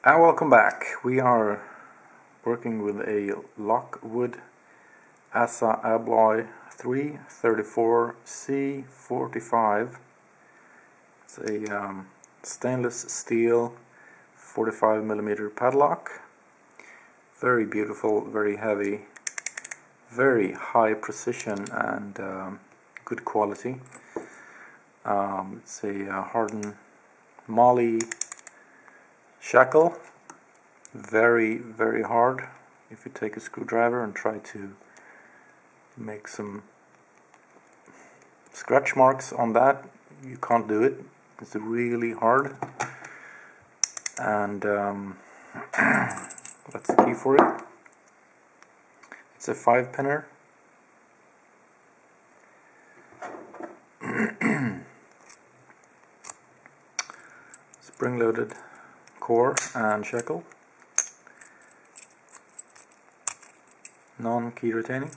And welcome back. We are working with a Lockwood Asa Abloy 334C45. It's a stainless steel 45mm padlock. Very beautiful, very heavy, very high precision and good quality. It's a hardened moly shackle, very hard. If you take a screwdriver and try to make some scratch marks on that, you can't do it. It's really hard, and that's the key for it. It's a 5-pinner. Spring-loaded core and shackle, non-key retaining.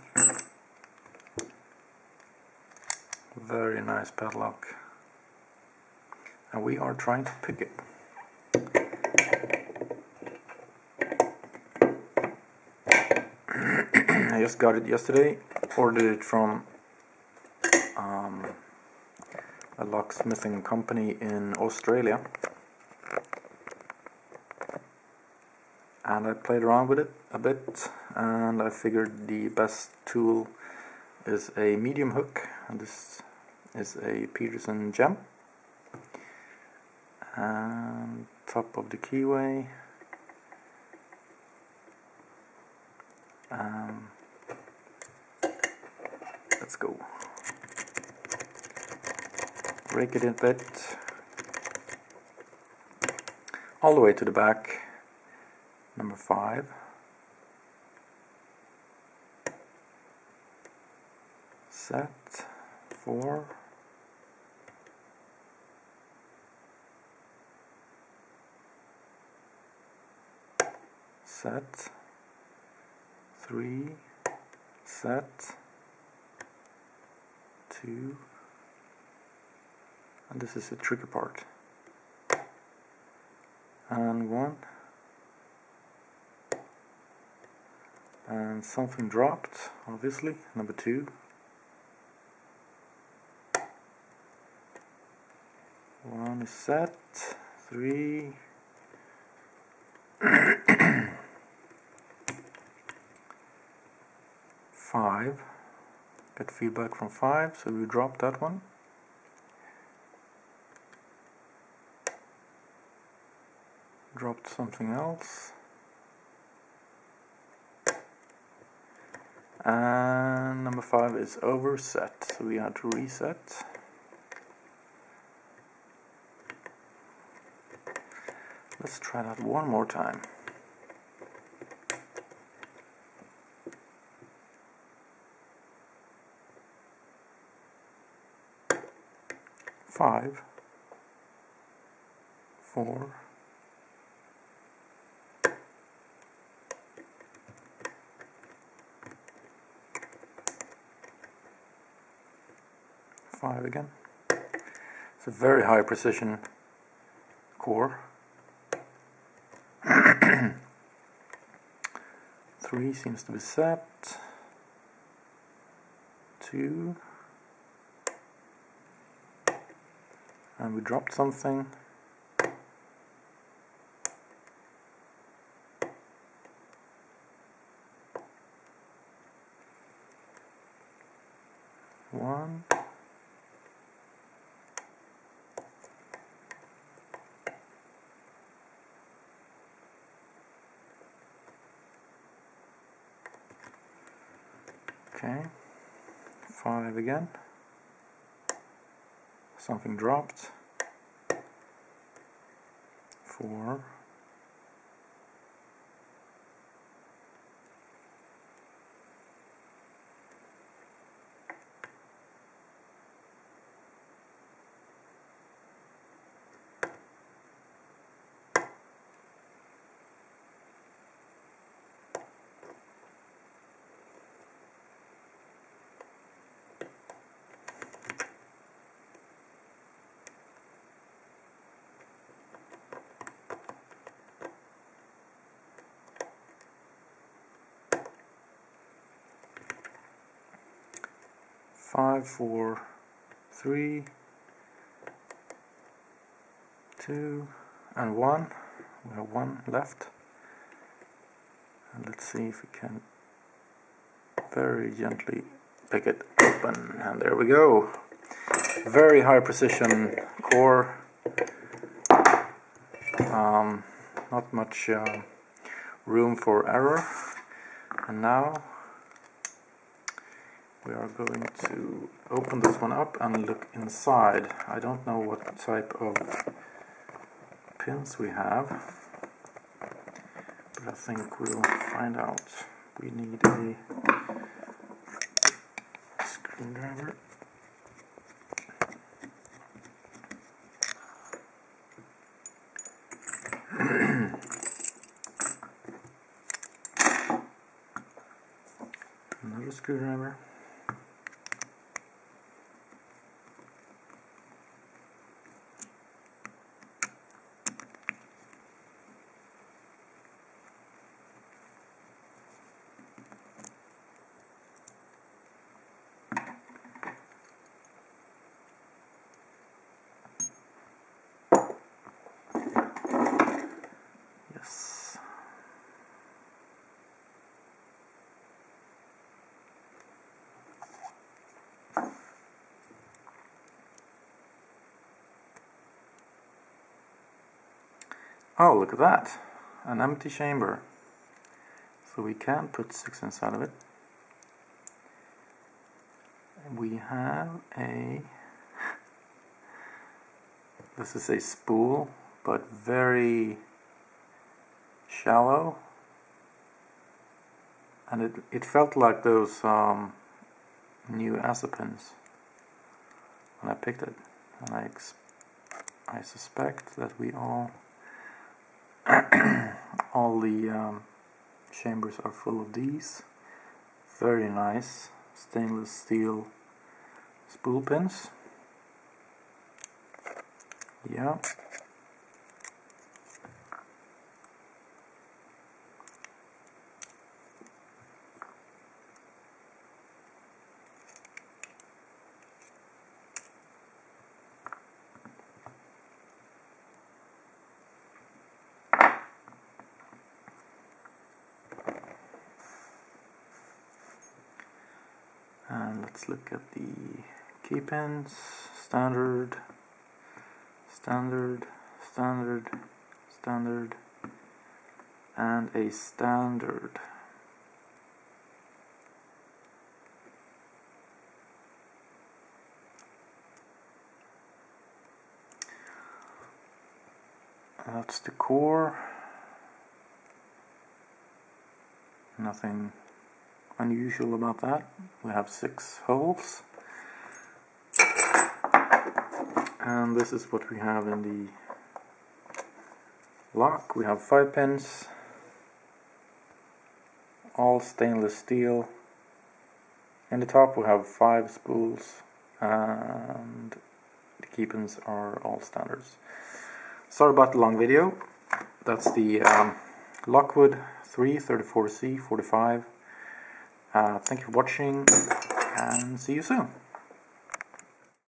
Very nice padlock, and we are trying to pick it. I just got it yesterday, ordered it from a locksmithing company in Australia, and I played around with it a bit, and I figured the best tool is a medium hook, and this is a Peterson Gem, and top of the keyway, let's go. Break it in a bit all the way to the back. Number 5. Set 4. Set 3. Set 2. And this is the tricky part. And 1. And something dropped, obviously. Number 2. 1 is set. 3. 5. Get feedback from 5, so we dropped that one. Dropped something else. And number 5 is overset, so we had to reset. Let's try that one more time. Five, 4, 5 again. It's a very high precision core. 3 seems to be set. 2. And we dropped something. 1. Okay. 5 again. Something dropped. 4. 5, 4, 3, 2, and 1. We have 1 left. And let's see if we can very gently pick it open. And there we go. Very high precision core. Not much room for error. And now we are going to open this one up and look inside. I don't know what type of pins we have, but I think we'll find out. We need a screwdriver. Another screwdriver. Yes. Oh, look at that! An empty chamber. So we can put 6 inside of it. We have a... This is a spool, but very shallow. And it felt like those new acid pins when I picked it. And I suspect that we all the chambers are full of these very nice stainless steel spool pins. Yeah. And let's look at the key pins. Standard, standard, standard, standard, and a standard. That's the core. Nothing unusual about that. We have 6 holes. And this is what we have in the lock. We have 5 pins, all stainless steel. In the top we have 5 spools, and the key pins are all standards. Sorry about the long video. That's the Lockwood 334C 45. Thank you for watching, and see you soon.